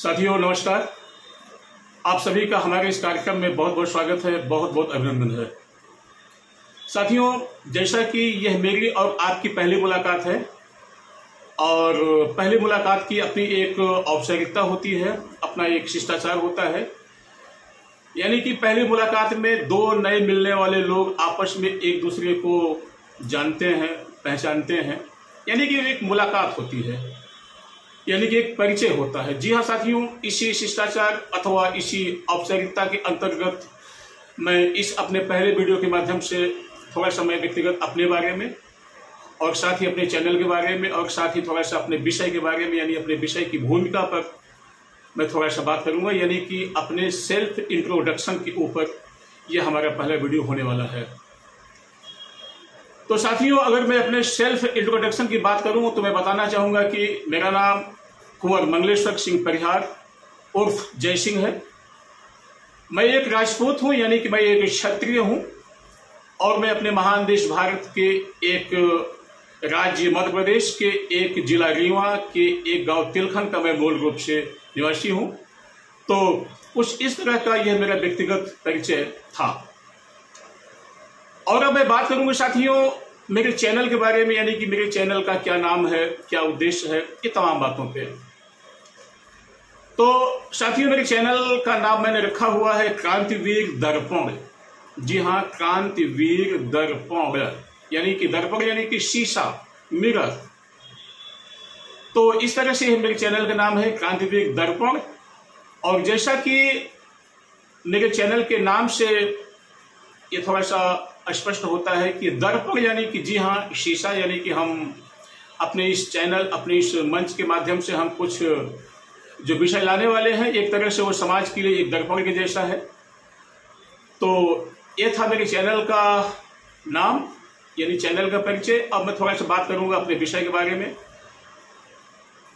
साथियों नमस्कार। आप सभी का हमारे इस कार्यक्रम में बहुत बहुत स्वागत है, बहुत बहुत अभिनंदन है। साथियों, जैसा कि यह मेरी और आपकी पहली मुलाकात है और पहली मुलाकात की अपनी एक औपचारिकता होती है, अपना एक शिष्टाचार होता है। यानी कि पहली मुलाकात में दो नए मिलने वाले लोग आपस में एक दूसरे को जानते हैं, पहचानते हैं, यानी कि एक मुलाकात होती है, यानी कि एक परिचय होता है। जी हाँ साथियों, इसी शिष्टाचार अथवा इसी औपचारिकता के अंतर्गत मैं इस अपने पहले वीडियो के माध्यम से थोड़ा समय व्यक्तिगत अपने बारे में और साथ ही अपने चैनल के बारे में और साथ ही थोड़ा सा अपने विषय के बारे में, यानी अपने विषय की भूमिका पर मैं थोड़ा सा बात करूंगा, यानी कि अपने सेल्फ इंट्रोडक्शन के ऊपर यह हमारा पहला वीडियो होने वाला है। तो साथियों, अगर मैं अपने सेल्फ इंट्रोडक्शन की बात करूं तो मैं बताना चाहूंगा कि मेरा नाम कुंवर मंगलेश्वर सिंह परिहार उर्फ जय सिंह है। मैं एक राजपूत हूं, यानी कि मैं एक क्षत्रिय हूं और मैं अपने महान देश भारत के एक राज्य मध्य प्रदेश के एक जिला रीवा के एक गांव तिलखन का मैं मूल रूप से निवासी हूं। तो कुछ इस तरह का यह मेरा व्यक्तिगत परिचय था। और अब मैं बात करूंगा साथियों मेरे चैनल के बारे में, यानी कि मेरे चैनल का क्या नाम है, क्या उद्देश्य है, ये तमाम बातों पे। तो साथियों, मेरे चैनल का नाम मैंने रखा हुआ है क्रांतिवीर दर्पण। जी हाँ, क्रांतिवीर दर्पण, यानी कि दर्पण यानी कि शीशा, मिरर। तो इस तरह से मेरे चैनल का नाम है क्रांतिवीर दर्पण। और जैसा कि मेरे चैनल के नाम से ये थोड़ा सा स्पष्ट होता है कि दर्पण यानी कि जी हाँ शीशा, यानी कि हम अपने इस चैनल, अपने इस मंच के माध्यम से हम कुछ जो विषय लाने वाले हैं, एक तरह से वो समाज के लिए एक दर्पण के जैसा है। तो ये था मेरे चैनल का नाम, यानी चैनल का परिचय। अब मैं थोड़ा सा बात करूंगा अपने विषय के बारे में।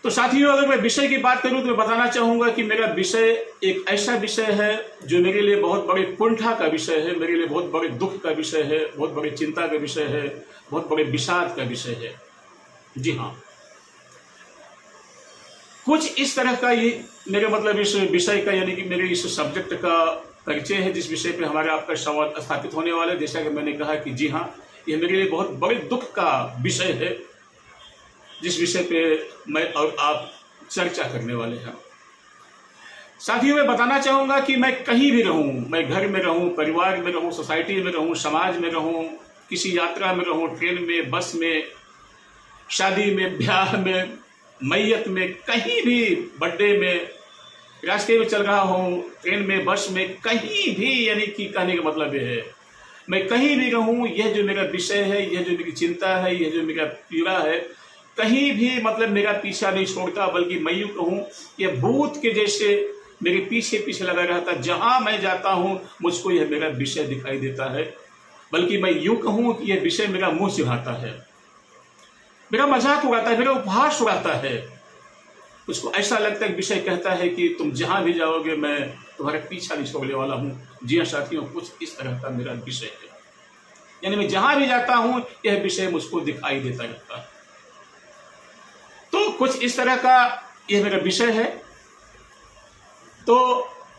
तो साथियों, अगर मैं विषय की बात करूं तो मैं बताना चाहूंगा कि मेरा विषय एक ऐसा विषय है जो मेरे लिए बहुत बड़े कुंठा का विषय है, मेरे लिए बहुत बड़े दुख का विषय है, बहुत बड़ी चिंता का विषय है, बहुत बड़े विषाद का विषय है। जी हाँ, कुछ इस तरह का ये मेरे मतलब इस विषय का, यानी कि मेरे इस सब्जेक्ट का परिचय है, जिस विषय पे हमारे आपका संवाद स्थापित होने वाला है। जैसा कि मैंने कहा कि जी हाँ, यह मेरे लिए बहुत बड़े दुख का विषय है, जिस विषय पे मैं और आप चर्चा करने वाले हैं। साथियों, मैं बताना चाहूंगा कि मैं कहीं भी रहूं, मैं घर में रहूं, परिवार में रहूं, सोसाइटी में रहूं, समाज में रहूं, किसी यात्रा में रहूं, ट्रेन में, बस में, शादी में, ब्याह में, मैयत में, कहीं भी, बर्थडे में, रास्ते में चल रहा हूं, ट्रेन में, बस में, कहीं भी, यानी कि कहने का मतलब यह है मैं कहीं भी रहूं, यह जो मेरा विषय है, यह जो मेरी चिंता है, यह जो मेरा पीड़ा है, कहीं भी मतलब मेरा पीछा नहीं छोड़ता, बल्कि मैं यूं कहूं यह भूत के जैसे मेरे पीछे पीछे लगा रहता। जहां मैं जाता हूं मुझको यह मेरा विषय दिखाई देता है, बल्कि मैं यूं कहूं कि यह विषय मेरा मुंह चिढ़ाता है, मेरा मजाक उड़ाता है, मेरा उपहास उड़ाता है। उसको ऐसा लगता है, विषय कहता है कि तुम जहां भी जाओगे मैं तुम्हारा पीछा नहीं छोड़ने वाला हूं। जी हाँ साथियों, कुछ इस तरह का मेरा विषय है, यानी मैं जहां भी जाता हूं यह विषय मुझको दिखाई देता रहता है। तो कुछ इस तरह का यह मेरा विषय है। तो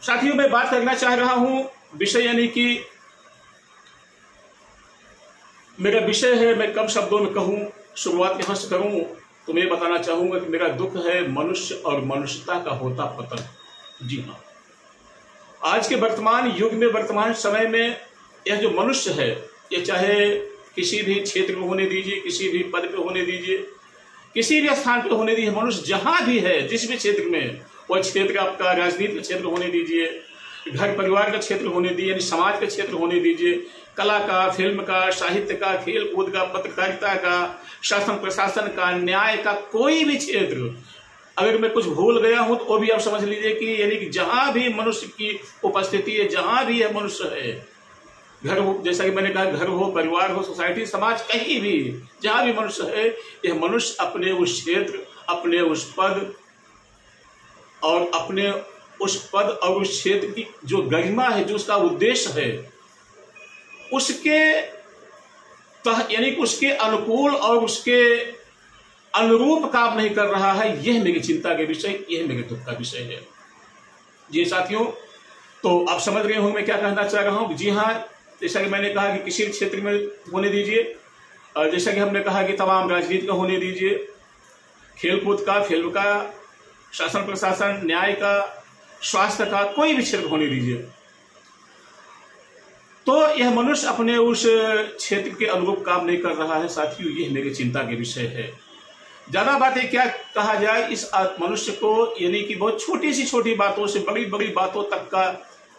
साथियों, मैं बात करना चाह रहा हूं विषय, यानी कि मेरा विषय है, मैं कम शब्दों में कहूं, शुरुआत यहां से करूं तो मैं बताना चाहूंगा कि मेरा दुख है मनुष्य और मनुष्यता का होता पतन। जी हाँ, आज के वर्तमान युग में, वर्तमान समय में यह जो मनुष्य है, यह चाहे किसी भी क्षेत्र में होने दीजिए, किसी भी पद पे होने दीजिए, किसी भी स्थान पे होने दीजिए, मनुष्य जहां भी है, जिस भी क्षेत्र में, वह क्षेत्र आपका राजनीति का क्षेत्र होने दीजिए, घर परिवार का क्षेत्र होने दीजिए, यानी समाज का क्षेत्र होने दीजिए, कला का, फिल्म का, साहित्य का, खेल कूद का, पत्रकारिता का, शासन प्रशासन का, न्याय का, कोई भी क्षेत्र, अगर मैं कुछ भूल गया हूं तो वो भी आप समझ लीजिए कि यानी कि जहां भी मनुष्य की उपस्थिति है, जहां भी यह मनुष्य है, घर हो, जैसा कि मैंने कहा, घर हो, परिवार हो, सोसाइटी, समाज, कहीं भी जहां भी मनुष्य है, यह मनुष्य अपने उस क्षेत्र, अपने उस पद और अपने उस पद और उस क्षेत्र की जो गरिमा है, जो उसका उद्देश्य है, उसके यानी कि उसके अनुकूल और उसके अनुरूप काम नहीं कर रहा है। यह मेरी चिंता के विषय, यह मेरे दुख का विषय है। जी साथियों, तो आप समझ रहे होंगे मैं क्या कहना चाह रहा हूँ। जी हाँ, जैसा कि मैंने कहा कि किसी भी क्षेत्र में होने दीजिए, और जैसा कि हमने कहा कि तमाम राजनीति का होने दीजिए, खेलकूद का, फिल्म का, शासन प्रशासन, न्याय का, स्वास्थ्य का, कोई भी क्षेत्र होने दीजिए, तो यह मनुष्य अपने उस क्षेत्र के अनुरूप काम नहीं कर रहा है। साथियों, यह मेरी चिंता के विषय है। ज्यादा बातें क्या कहा जाए, इस मनुष्य को यानी कि बहुत छोटी सी छोटी बातों से बड़ी बड़ी बातों तक का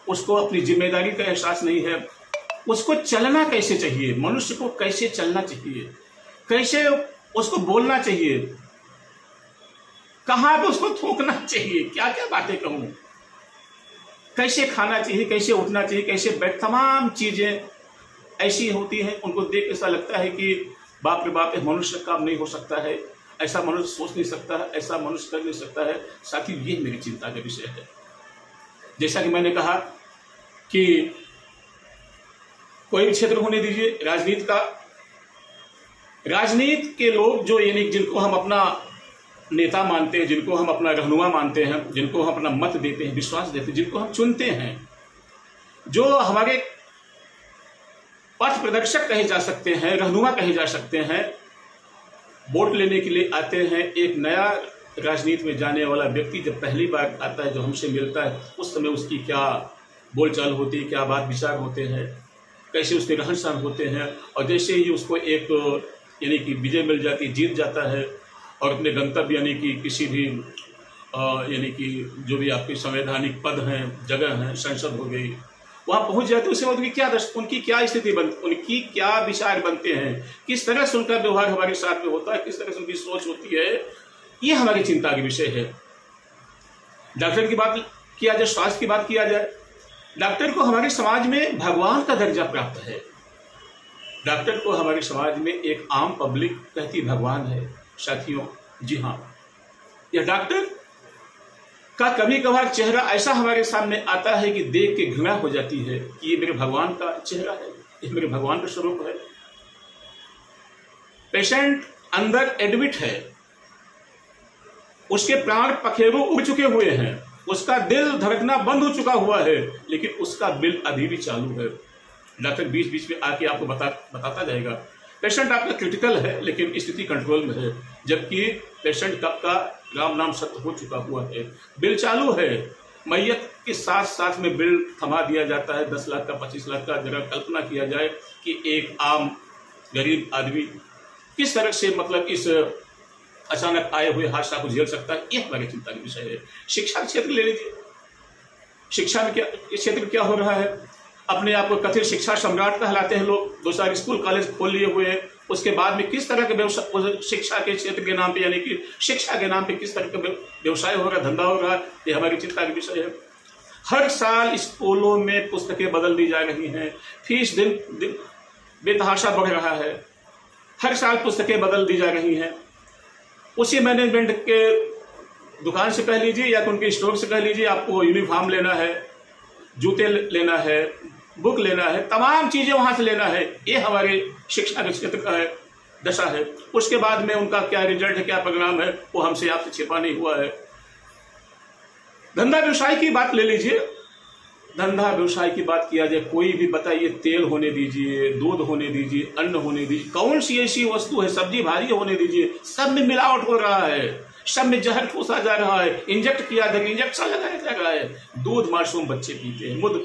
उसको अपनी जिम्मेदारी का एहसास नहीं है। उसको चलना कैसे चाहिए, मनुष्य को कैसे चलना चाहिए, कैसे उसको बोलना चाहिए, कहां पे उसको थूकना चाहिए, क्या क्या बातें कहूं, कैसे खाना चाहिए, कैसे उठना चाहिए, कैसे बैठ, तमाम चीजें ऐसी होती हैं, उनको देख ऐसा लगता है कि बाप रे बाप, मनुष्य काम नहीं हो सकता है, ऐसा मनुष्य सोच नहीं सकता है, ऐसा मनुष्य कर नहीं सकता है। साथियों, ये मेरी चिंता का विषय है। जैसा कि मैंने कहा कि कोई भी क्षेत्र होने दीजिए, राजनीति का, राजनीति के लोग जो यानी जिनको हम अपना नेता मानते हैं, जिनको हम अपना रहनुमा मानते हैं, जिनको हम अपना मत देते हैं, विश्वास देते हैं, जिनको हम चुनते हैं, जो हमारे पथ प्रदर्शक कहे जा सकते हैं, रहनुमा कहे जा सकते हैं, वोट लेने के लिए आते हैं। एक नया राजनीति में जाने वाला व्यक्ति जब पहली बार आता है, जो हमसे मिलता है, उस समय उसकी क्या बोलचाल होती है, क्या बात विचार होते हैं, कैसे उसके रहन सहन होते हैं, और जैसे ही उसको एक यानी कि विजय मिल जाती, जीत जाता है और अपने गंतव्य यानी कि किसी भी यानी कि जो भी आपके संवैधानिक पद हैं, जगह हैं, संसद हो गई, वहां पहुंच जाते, उसके बाद उनकी क्या स्थिति उनकी क्या विचार बनते हैं, किस तरह से उनका व्यवहार हमारे साथ में होता है, किस तरह से उनकी सोच होती है, ये हमारी चिंता का विषय है। डॉक्टर की बात किया जाए, स्वास्थ्य की बात किया जाए, डॉक्टर को हमारे समाज में भगवान का दर्जा प्राप्त है। डॉक्टर को हमारे समाज में एक आम पब्लिक कहती भगवान है। साथियों, जी हाँ, यह डॉक्टर का कभी कभार चेहरा ऐसा हमारे सामने आता है कि देख के घृणा हो जाती है कि ये मेरे भगवान का चेहरा है, ये मेरे भगवान का स्वरूप है। पेशेंट अंदर एडमिट है, उसके प्राण पखेरु उड़ चुके हुए हैं, उसका दिल धड़कना बंद हो चुका हुआ है, लेकिन उसका बिल अभी भी चालू है। डॉक्टर बीच बीच में आके आपको बताता जाएगा पेशेंट आपका क्रिटिकल है, लेकिन स्थिति कंट्रोल में है, जबकि पेशेंट कब का राम नाम सत्य हो चुका हुआ है, बिल चालू है। मैयत के साथ साथ में बिल थमा दिया जाता है 10 लाख का, 25 लाख का। जरा कल्पना किया जाए कि एक आम गरीब आदमी किस तरह से मतलब इस अचानक आए हुए हादसा को झेल सकता है, यह हमारी चिंता का विषय है। शिक्षा क्षेत्र ले लीजिए, शिक्षा में क्या, इस क्षेत्र में क्या हो रहा है, अपने आप को कथित शिक्षा सम्राट कहलाते हैं लोग, 2 सारे स्कूल कॉलेज खोल लिए हुए हैं, उसके बाद में किस तरह के शिक्षा के क्षेत्र के नाम पे यानी कि शिक्षा के नाम पे किस तरह का व्यवसाय हो रहा है, धंधा हो रहा है, ये हमारी चिंता का विषय है। हर साल स्कूलों में पुस्तकें बदल दी जा रही हैं, फीस दिन दिन बेतहाशा बढ़ रहा है, हर साल पुस्तकें बदल दी जा रही हैं। उसी मैनेजमेंट के दुकान से कह लीजिए या उनके स्टोर से कह लीजिए, आपको यूनिफॉर्म लेना है, जूते लेना है, बुक लेना है, तमाम चीजें वहां से लेना है। ये हमारे शिक्षा के क्षेत्र का है, दशा है। उसके बाद में उनका क्या रिजल्ट है, क्या परिणाम है, वो हमसे आपसे छिपा नहीं हुआ है। धंधा व्यवसाय की बात ले लीजिए, धंधा व्यवसाय की बात किया जाए, कोई भी बताइए, तेल होने दीजिए, दूध होने दीजिए, अन्न होने दीजिए, कौन सी ऐसी वस्तु है, सब्जी भाजी होने दीजिए, सब में मिलावट हो रहा है, सब में जहर ठूसा जा रहा है, इंजेक्ट किया जा, इंजेक्शन लगाया जा रहा है। दूध मासूम बच्चे पीते हैं,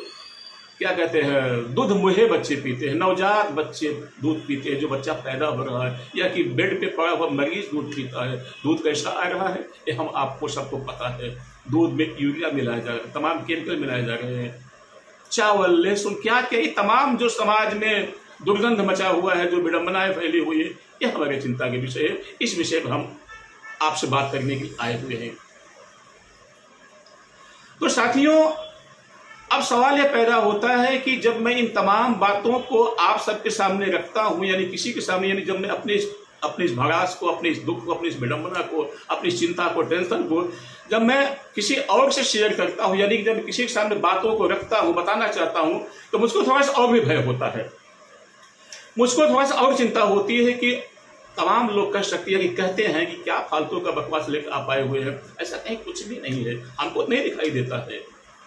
क्या कहते हैं, दूध मुहे बच्चे पीते हैं, नवजात बच्चे दूध पीते हैं, जो बच्चा पैदा हो रहा है, या कि बेड पे पड़ा हुआ मरीज दूध पीता है। दूध कैसा आ रहा है, ये हम आपको सबको पता है। दूध में यूरिया मिलाया जा रहा है, तमाम केमिकल मिलाए जा रहे हैं, चावल, लहसुन, क्या क्या, ये तमाम जो समाज में दुर्गंध मचा हुआ है, जो विडंबनाएं फैली हुई है, यह हमारी चिंता के विषय है। इस विषय पर हम आपसे बात करने के लिए आए हुए हैं। तो साथियों, अब सवाल यह पैदा होता है कि जब मैं इन तमाम बातों को आप सबके सामने रखता हूं, यानी किसी के सामने, यानी जब मैं अपने इस भड़ास को, अपने इस दुख को, अपनी इस विडंबना को, अपनी चिंता को, टेंशन को जब मैं किसी और से शेयर करता हूं, यानी जब किसी के सामने बातों को रखता हूं, बताना चाहता हूं, तो मुझको थोड़ा सा और भी भय होता है, मुझको थोड़ा सा और चिंता होती है कि तमाम लोग कह सकते हैं कि कहते हैं कि क्या फालतू का बकवास लेकर आप आए हुए हैं। ऐसा कहीं कुछ भी नहीं है, हमको नहीं दिखाई देता है।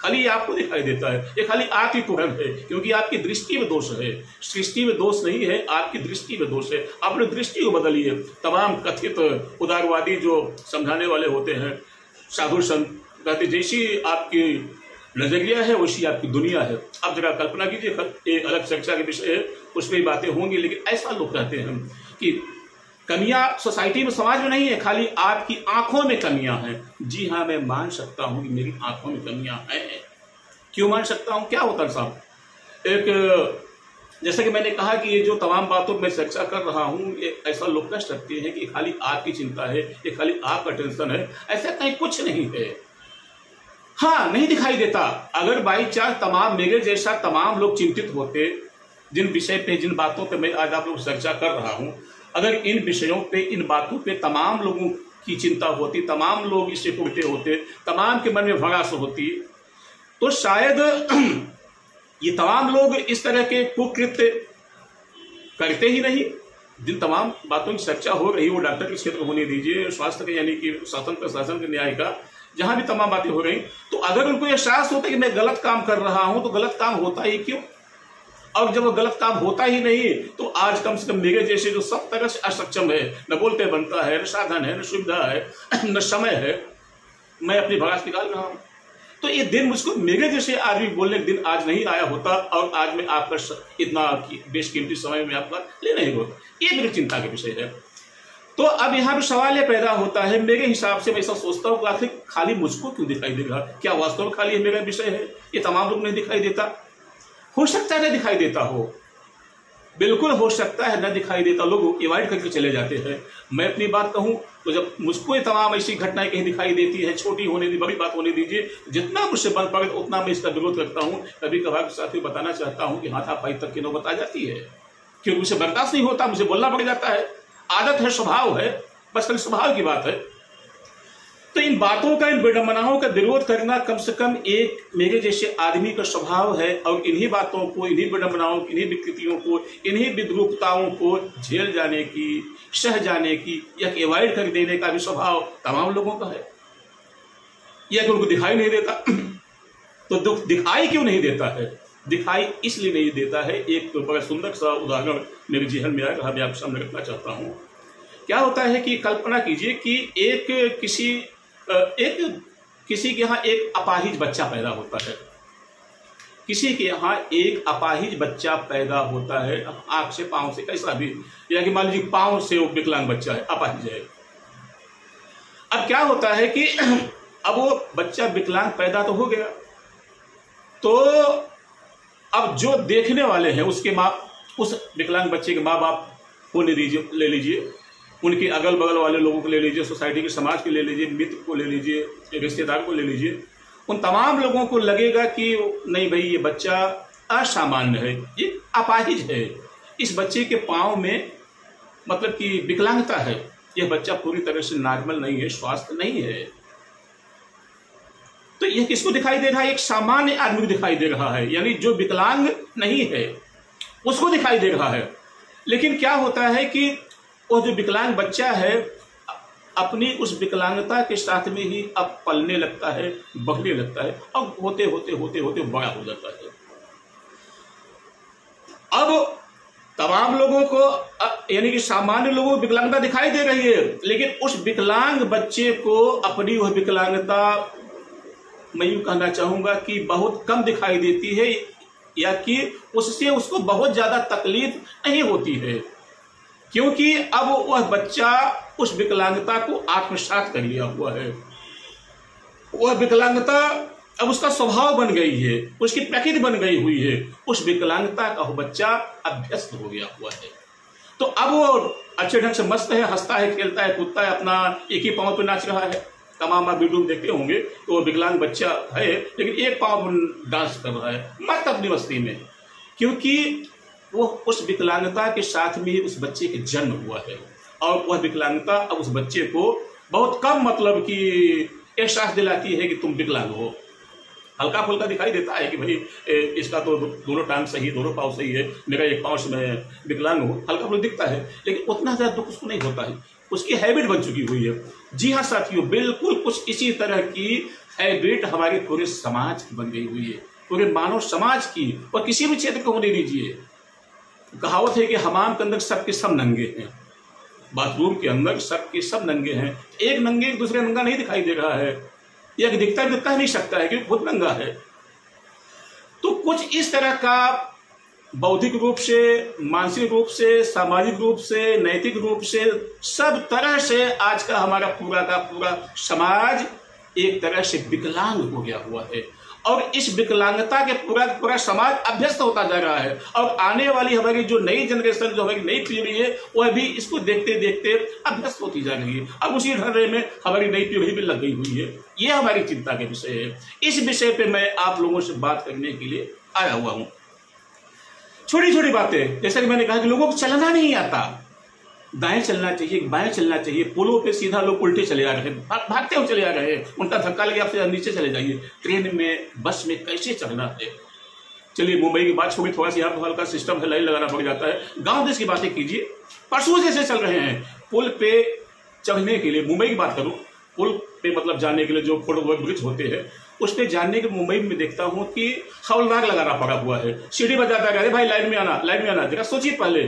खाली ये आपको दिखाई देता है, ये खाली आप ही को है, क्योंकि आपकी दृष्टि में दोष है, सृष्टि में दोष नहीं है, आपकी दृष्टि में दोष है। अपनी दृष्टि को बदलिए। तमाम कथित उदारवादी जो समझाने वाले होते हैं, साधु संत कहते जैसी आपकी नजरिया है वैसी आपकी दुनिया है। अब जरा कल्पना कीजिए, एक अलग चर्चा के विषय है, उसमें बातें होंगी, लेकिन ऐसा लोग कहते हैं कि कमियां सोसाइटी में, समाज में नहीं है, खाली आपकी आंखों में कमियां हैं। जी हाँ, मैं मान सकता हूं कि मेरी आंखों में कमियां हैं। क्यों मान सकता हूं? क्या होता है साहब, एक जैसे कि मैंने कहा कि ये जो तमाम बातों में चर्चा कर रहा हूं, ये ऐसा लोग कह सकते हैं कि खाली आपकी चिंता है, ये खाली आपका टेंशन है। ऐसा कहीं कुछ नहीं है। हाँ, नहीं दिखाई देता। अगर बाई चांस तमाम मेरे जैसा तमाम लोग चिंतित होते, जिन विषय पे, जिन बातों पे मैं आज आप लोग चर्चा कर रहा हूं, अगर इन विषयों पे, इन बातों पे तमाम लोगों की चिंता होती, तमाम लोग इससे टूटे होते, तमाम के मन में भड़ास होती, तो शायद ये तमाम लोग इस तरह के कुकृत्य करते ही नहीं। जिन तमाम बातों की चर्चा हो रही, वो डॉक्टर के क्षेत्र में होने दीजिए, स्वास्थ्य के यानी कि शासन प्रशासन के, न्याय का, जहां भी तमाम बातें हो रही, तो अगर उनको एहसास होता है कि मैं गलत काम कर रहा हूं, तो गलत काम होता ही क्यों? और जब वो गलत काम होता ही नहीं, तो आज कम से कम मेरे जैसे जो सब तरह से असक्षम है, न बोलते बनता है, न साधन है, न सुविधा है, न समय है, मैं अपनी भड़ास निकाल रहा हूं, तो ये दिन मुझको मेरे जैसे आदमी बोलने के दिन आज नहीं आया होता, और आज मैं आपका इतना बेशकीमती समय में आपका ले नहीं होता। ये मेरी चिंता का विषय है। तो अब यहाँ पे सवाल ये पैदा होता है, मेरे हिसाब से मैं ऐसा सोचता हूँ, आखिर खाली मुझको क्यों दिखाई दे रहा? क्या वास्तव में खाली मेरा विषय है? ये तमाम लोग नहीं दिखाई देता? हो सकता है न दिखाई देता हो, बिल्कुल हो सकता है न दिखाई देता, लोग अवॉइड करके चले जाते हैं। मैं अपनी बात कहूं तो जब मुझको ये तमाम ऐसी घटनाएं कहीं दिखाई देती है, छोटी होने दी, बड़ी बात होने दीजिए, जितना मुझसे बन पड़े उतना मैं इसका विरोध करता हूं। कभी कभार साथी बताना चाहता हूं कि हाथापाई तक की नौबत आ जाती है, क्योंकि मुझे बर्दाश्त नहीं होता, मुझे बोलना पड़ जाता है, आदत है, स्वभाव है, बस कल स्वभाव की बात है। तो इन बातों का, इन विडंबनाओं का विरोध करना कम से कम एक मेरे जैसे आदमी का स्वभाव है, और इन्हीं बातों को, इन्हीं विडंबनाओं, इन्हीं विकृतियों को, इन्हीं विद्रूपताओं को झेल जाने की, सह जाने की, या अवॉइड कर देने का भी स्वभाव तमाम लोगों का है। या कि उनको दिखाई नहीं देता। तो दुख दिखाई क्यों नहीं देता है? दिखाई इसलिए नहीं देता है, एक तो बड़ा सुंदर सा उदाहरण मेरे जीवन में आया, मैं आपके सामने रखना चाहता हूं। क्या होता है कि कल्पना कीजिए कि किसी के यहाँ एक अपाहिज बच्चा पैदा होता है, किसी के यहाँ एक अपाहिज बच्चा पैदा होता है, आंख से, पांव से, कैसा भी, या कि मान लीजिए पांव से वो विकलांग बच्चा है, अपाहिज है। अब क्या होता है कि अब वो बच्चा विकलांग पैदा तो हो गया, तो अब जो देखने वाले हैं उसके माँ, उस विकलांग बच्चे के माँ बाप को ले लीजिए, उनके अगल बगल वाले लोगों को ले लीजिए, सोसाइटी के, समाज के ले लीजिए, मित्र को ले लीजिए, रिश्तेदार को ले लीजिए, उन तमाम लोगों को लगेगा कि नहीं भाई, ये बच्चा असामान्य है, ये अपाहिज है, इस बच्चे के पांव में मतलब कि विकलांगता है, यह बच्चा पूरी तरह से नॉर्मल नहीं है, स्वास्थ्य नहीं है। तो यह किसको दिखाई दे रहा है? एक सामान्य आदमी को दिखाई दे रहा है, यानी जो विकलांग नहीं है उसको दिखाई दे रहा है। लेकिन क्या होता है कि वो जो विकलांग बच्चा है अपनी उस विकलांगता के साथ में ही अब पलने लगता है, बढ़ने लगता है, और होते होते होते होते बड़ा हो जाता है। अब तमाम लोगों को, यानी कि सामान्य लोगों को विकलांगता दिखाई दे रही है, लेकिन उस विकलांग बच्चे को अपनी वह विकलांगता, मैं यूं कहना चाहूंगा कि बहुत कम दिखाई देती है, या कि उससे उसको बहुत ज्यादा तकलीफ नहीं होती है, क्योंकि अब वह बच्चा उस विकलांगता को आत्मसात कर लिया हुआ है। वह विकलांगता अब उसका स्वभाव बन गई है, उसकी प्रकृति बन गई हुई है, उस विकलांगता का बच्चा अभ्यस्त हो गया हुआ है। तो अब वो अच्छे ढंग से मस्त है, हंसता है, खेलता है, कूदता है, अपना एक ही पांव पे नाच रहा है। तमाम आप वीडियो देखते होंगे तो वो विकलांग बच्चा है, लेकिन एक पांव पर डांस कर रहा है मस्त अपनी मस्ती में, क्योंकि वो उस विकलांगता के साथ में ही उस बच्चे के जन्म हुआ है, और वह विकलांगता अब उस बच्चे को बहुत कम मतलब कि एहसास दिलाती है कि तुम विकलांग हो। हल्का फुल्का दिखाई देता है कि भाई इसका तो दोनों टांग सही, दोनों पाँव सही है, मेरा एक पाँव से मैं विकलांग हूँ, हल्का फुल्का दिखता है, लेकिन उतना ज्यादा दुख उसको नहीं होता है। उसकी हैबिट बन चुकी हुई है। जी हाँ साथियों, बिल्कुल कुछ इसी तरह की हैबिट हमारे पूरे समाज की बन गई हुई है, पूरे मानव समाज की, और किसी भी क्षेत्र को होने दीजिए। कहावत है कि हमाम के अंदर सबके सब नंगे हैं, बाथरूम के अंदर सबके सब नंगे हैं, एक नंगे एक दूसरे नंगा नहीं दिखाई दे रहा है, यह दिखता नहीं सकता है क्योंकि खुद नंगा है। तो कुछ इस तरह का बौद्धिक रूप से, मानसिक रूप से, सामाजिक रूप से, नैतिक रूप से, सब तरह से आज का हमारा पूरा का पूरा समाज एक तरह से विकलांग हो गया हुआ है, और इस विकलांगता के पूरा समाज अभ्यस्त होता जा रहा है। और आने वाली हमारी जो नई जनरेशन, जो हमारी नई पीढ़ी है, वह भी इसको देखते देखते अभ्यस्त होती जा रही है। अब उसी ढर्रे में हमारी नई पीढ़ी भी लग गई हुई है। ये हमारी चिंता के विषय है। इस विषय पे मैं आप लोगों से बात करने के लिए आया हुआ हूं। छोटी छोटी बातें, जैसा कि मैंने कहा कि लोगों को चलना नहीं आता, दाएं चलना चाहिए, बाएं चलना चाहिए, पुलों पे सीधा लोग उल्टे चले आ रहे हैं, भागते हुए चले आ रहे हैं, उनका धक्का लगे आपसे नीचे चले जाइए। ट्रेन में, बस में कैसे चलना है? चलिए मुंबई की बात छोड़ी, थोड़ा सा यहाँ हल्का सिस्टम है, लाइन लगाना पड़ जाता है। गांव देश की बातें कीजिए, परसों जैसे चल रहे हैं। पुल पे चढ़ने के लिए, मुंबई की बात करूं, पुल पे मतलब जाने के लिए जो फुटओवर ब्रिज होते हैं, उस पे जाने के मुंबई में देखता हूं कि हवलदार लगाना पड़ा हुआ है, सीढ़ी बजाता है, भाई लाइन में आना, लाइन में आना। जरा सोचिए, पहले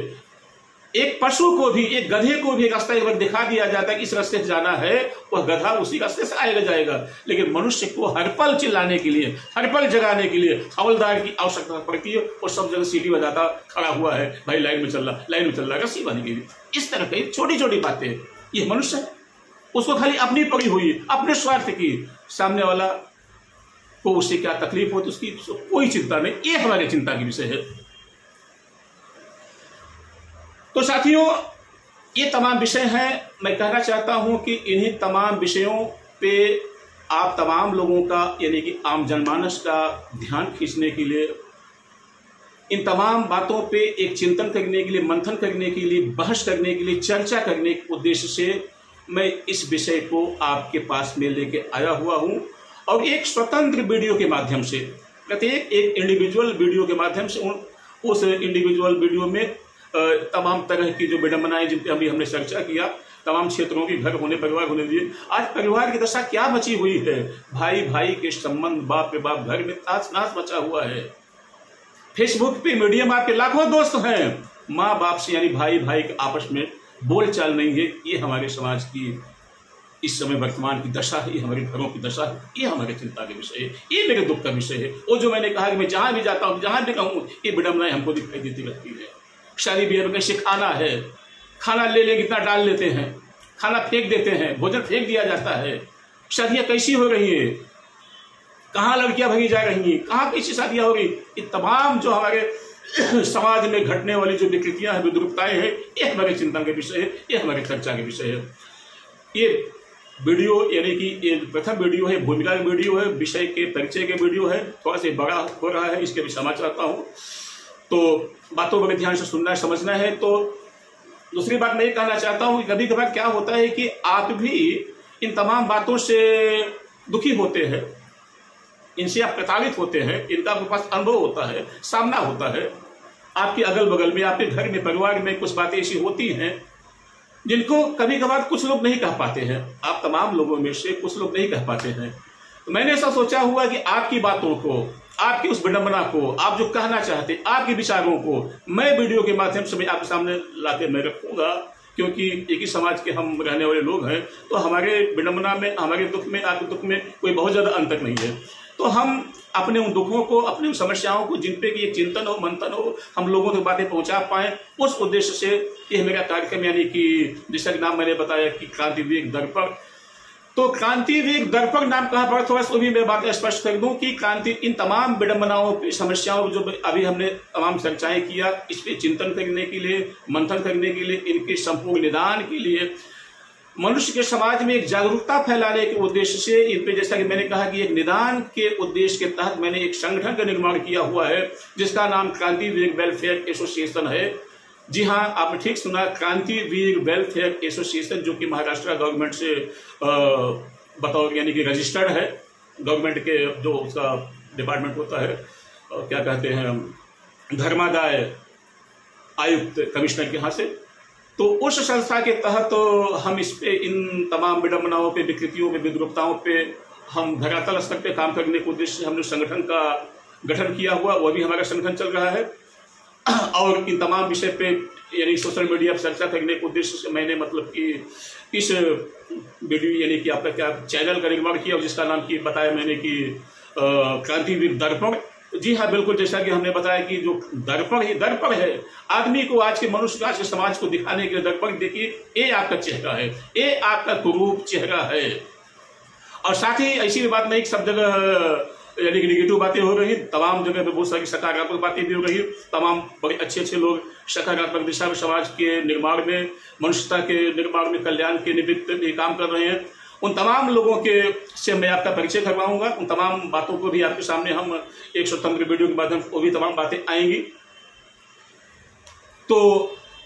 एक पशु को भी, एक गधे को भी रास्ता एक बार दिखा दिया जाता है कि इस रास्ते से जाना है, वह गधा उसी रास्ते से आएगा जाएगा। लेकिन मनुष्य को हर पल चिल्लाने के लिए, हर पल जगाने के लिए हवलदार की आवश्यकता पड़ती है, और सब जगह सीटी बजाता खड़ा हुआ है, भाई लाइन में चल रहा, लाइन में चल रहा, रस्सी बांधी गई। इस तरह की छोटी छोटी बातें, ये मनुष्य है, उसको खाली अपनी पड़ी हुई, अपने स्वार्थ की, सामने वाला को उससे क्या तकलीफ हो तो उसकी कोई चिंता नहीं। ये हमारी चिंता की विषय है। तो साथियों, ये तमाम विषय हैं। मैं कहना चाहता हूं कि इन्हीं तमाम विषयों पे आप तमाम लोगों का, यानी कि आम जनमानस का ध्यान खींचने के लिए, इन तमाम बातों पे एक चिंतन करने के लिए, मंथन करने के लिए, बहस करने के लिए, चर्चा करने के उद्देश्य से मैं इस विषय को आपके पास में लेके आया हुआ हूं। और एक स्वतंत्र वीडियो के माध्यम से, प्रत्येक एक इंडिविजुअल वीडियो के माध्यम से, उस इंडिविजुअल वीडियो में तमाम तरह की जो विडंबनाएं जिन पर अभी हमने चर्चा किया, तमाम क्षेत्रों की, घर होने, परिवार होने दिए, आज परिवार की दशा क्या बची हुई है? भाई भाई के संबंध, बाप पे बाप, घर में ताश नाश बचा हुआ है। फेसबुक पे, मीडियम आपके लाखों दोस्त हैं, माँ बाप से यानी भाई भाई के आपस में बोलचाल नहीं है। ये हमारे समाज की इस समय वर्तमान की दशा है, ये हमारे घरों की दशा है, ये हमारे चिंता के विषय है, ये मेरे दुख का विषय है। और जो मैंने कहा कि मैं जहां भी जाता हूं, जहां भी कहूं, ये विडंबनाएं हमको दिखाई देती रहती है। शादी ब्याह में कैसे खाना है, खाना ले ले कितना डाल लेते हैं, खाना फेंक देते हैं, भोजन फेंक दिया जाता है। शादियां कैसी हो रही है, कहाँ लड़कियां भगी जा रही हैं, कहाँ कैसी शादियां हो रही, ये तमाम जो हमारे समाज में घटने वाली जो विकृतियां हैं, विद्रुपताएं हैं, ये हमारे चिंतन के विषय है, ये हमारे चर्चा के विषय है। ये वीडियो यानी कि ये प्रथम वीडियो है, भूमिका की वीडियो है, विषय के परिचय के वीडियो है, थोड़ा सा बड़ा हो रहा है, इसके भी क्षमा चाहता हूँ। तो बातों को ध्यान से सुनना है, समझना है। तो दूसरी बात मैं ये कहना चाहता हूँ कि कभी कभार क्या होता है कि आप भी इन तमाम बातों से दुखी होते हैं, इनसे आप प्रताड़ित होते हैं, इनका आपके पास अनुभव होता है, सामना होता है। आपके अगल बगल में, आपके घर में, परिवार में कुछ बातें ऐसी होती हैं जिनको कभी कभार कुछ लोग नहीं कह पाते हैं। आप तमाम लोगों में से कुछ लोग नहीं कह पाते हैं। तो मैंने ऐसा सोचा हुआ कि आपकी बातों को, आपकी उस विडंबना को, आप जो कहना चाहते, आपके विचारों को मैं वीडियो के माध्यम से मैं आपके सामने लाके मैं रखूंगा, क्योंकि एक ही समाज के हम रहने वाले लोग हैं। तो हमारे विडंबना में, हमारे दुख में, आपके दुख में कोई बहुत ज्यादा अंतर नहीं है। तो हम अपने उन दुखों को, अपनी उन समस्याओं को, जिन पे कि एक चिंतन हो, मंथन हो, हम लोगों तक बातें पहुंचा पाए, उस उद्देश्य से यह मेरा कार्यक्रम, यानी कि जिसका नाम मैंने बताया कि क्रांतिवीर दर्पण। तो क्रांतिवीर दर्पण नाम कहाँ पर, थोड़ा सा भी मैं बातें स्पष्ट कर दूं कि क्रांति, इन तमाम विडंबनाओं पे, समस्याओं जो अभी हमने तमाम चर्चाएं किया, इस पे चिंतन करने के लिए, मंथन करने के लिए, इनके संपूर्ण निदान के लिए, मनुष्य के समाज में एक जागरूकता फैलाने के उद्देश्य से, इन पे जैसा कि मैंने कहा कि एक निदान के उद्देश्य के तहत मैंने एक संगठन का निर्माण किया हुआ है, जिसका नाम क्रांतिवीर वेलफेयर एसोसिएशन है। जी हाँ, आपने ठीक सुना, क्रांतिवीर वेलफेयर एसोसिएशन, जो कि महाराष्ट्र गवर्नमेंट से बतौर यानी कि रजिस्टर्ड है, गवर्नमेंट के जो उसका डिपार्टमेंट होता है, क्या कहते हैं, धर्मादाय आयुक्त, कमिश्नर के यहाँ से तो उस संस्था के तहत हम इस पे इन तमाम विडंबनाओं पे, विकृतियों पे, विद्रूपताओं पे हम धरातल स्तर पे काम करने के उद्देश्य से हमने संगठन का गठन किया हुआ, वह भी हमारा संगठन चल रहा है। और इन तमाम विषय पे यानी सोशल मीडिया पर चर्चा करने के उद्देश्य से मैंने मतलब कि इस वीडियो यानी कि आपका क्या चैनल का निर्माण किया, जिसका नाम की बताया मैंने कि क्रांतिवीर दर्पण। जी हाँ, बिल्कुल, जैसा कि हमने बताया कि जो दर्पण ही दर्पण है, आदमी को, आज के मनुष्य, आज के समाज को दिखाने के लिए दर्पण। देखिए, ये आपका चेहरा है, ये आपका कुरूप चेहरा है। और साथ ही ऐसी भी बात नहीं कि सब जगह यानी कि निगेटिव बातें हो रही, तमाम जगह पे बहुत सारी सकारात्मक बातें भी हो रही। तमाम बड़े अच्छे अच्छे लोग सकारात्मक दिशा में समाज के निर्माण में, मनुष्यता के निर्माण में, कल्याण के निमित्त भी काम कर रहे हैं। उन तमाम लोगों के से मैं आपका परिचय करवाऊंगा। उन तमाम बातों को भी आपके सामने हम एक स्वतंत्र वीडियो के माध्यम से वो भी तमाम बातें आएंगी। तो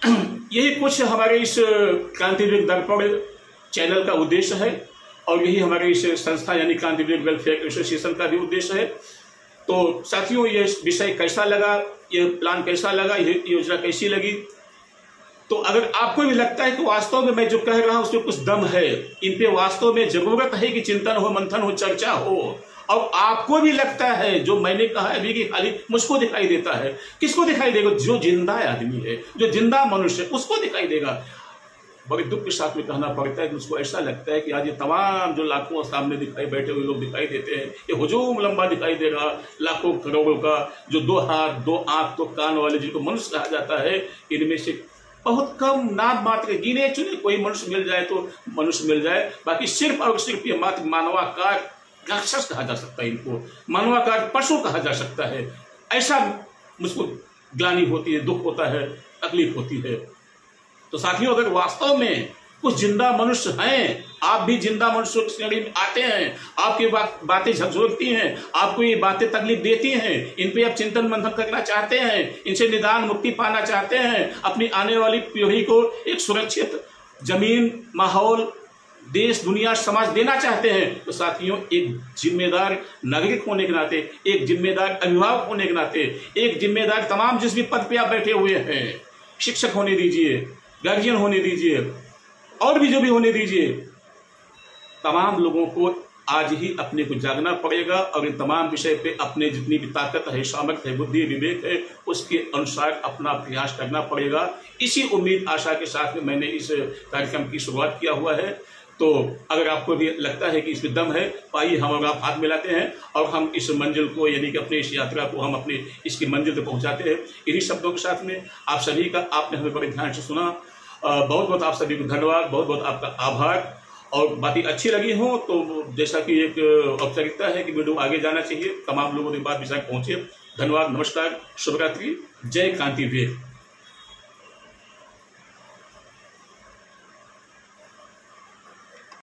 यही कुछ हमारे इस क्रांतिवीर दर्पण चैनल का उद्देश्य है, और यही हमारे इस संस्था यानी क्रांतिवीर वेलफेयर एसोसिएशन का भी उद्देश्य है। तो साथियों, ये विषय कैसा लगा, ये प्लान कैसा लगा, ये योजना कैसी लगी? तो अगर आपको भी लगता है कि वास्तव में मैं जो कह रहा हूं उसमें कुछ दम है, इन पे वास्तव में जरूरत है कि चिंतन हो, मंथन हो, चर्चा हो, और आपको भी लगता है जो मैंने कहा अभी कि खाली मुझको दिखाई देता है, किसको दिखाई देगा? जो जिंदा आदमी है, जो जिंदा मनुष्य, उसको दिखाई देगा। बड़े दुख के साथ में कहना पड़ता है कि मुझको ऐसा लगता है कि आज ये तमाम जो लाखों सामने दिखाई बैठे हुए लोग दिखाई देते हैं, ये हुजूम लंबा दिखाई दे रहा, लाखों करोड़ों का, जो 2 हाथ 2 आंख 2 कान वाले जिनको मनुष्य कहा जाता है, इनमें से बहुत कम नाम मात्र गिने चुने कोई मनुष्य मिल जाए तो मनुष्य मिल जाए, बाकी सिर्फ और सिर्फ ये मात्र मानवाकार राक्षस कहा जा सकता है, इनको मानवाकार पशु कहा जा सकता है। ऐसा मुझको ग्लानि होती है, दुख होता है, तकलीफ होती है। तो साथियों, अगर वास्तव में कुछ जिंदा मनुष्य हैं, आप भी जिंदा मनुष्यों की श्रेणी में आते हैं, आपकी बातें झकझोरती हैं, आपको ये बातें तकलीफ देती हैं, इन पे आप चिंतन मंथन करना चाहते हैं, इनसे निदान मुक्ति पाना चाहते हैं, अपनी आने वाली पीढ़ी को एक सुरक्षित जमीन, माहौल, देश, दुनिया, समाज देना चाहते हैं, तो साथियों, एक जिम्मेदार नागरिक होने के नाते, एक जिम्मेदार अभिभावक होने के नाते, एक जिम्मेदार तमाम जिस भी पद पे आप बैठे हुए हैं, शिक्षक होने दीजिए, गार्जियन होने दीजिए, और भी जो भी होने दीजिए, तमाम लोगों को आज ही अपने को जागना पड़ेगा और इन तमाम विषय पे अपने जितनी भी ताकत है, सामर्थ्य है, बुद्धि, विवेक है, उसके अनुसार अपना प्रयास करना पड़ेगा। इसी उम्मीद आशा के साथ में मैंने इस कार्यक्रम की शुरुआत किया हुआ है। तो अगर आपको भी लगता है कि इसमें दम है, तो आइए हम और आप हाथ मिलाते हैं और हम इस मंजिल को यानी कि अपनी इस यात्रा को हम अपनी इसकी मंजिल तक पहुंचाते हैं। इन्हीं शब्दों के साथ में आप सभी का, आपने हमें बड़े ध्यान से सुना, बहुत बहुत आप सभी को धन्यवाद, बहुत बहुत आपका आभार। और बातें अच्छी लगी हो तो जैसा कि एक औपचारिकता है कि वीडियो आगे जाना चाहिए, तमाम लोगों के बात विषय पहुंचे। धन्यवाद, नमस्कार, शुभ रात्रि, जय क्रांतिवीर।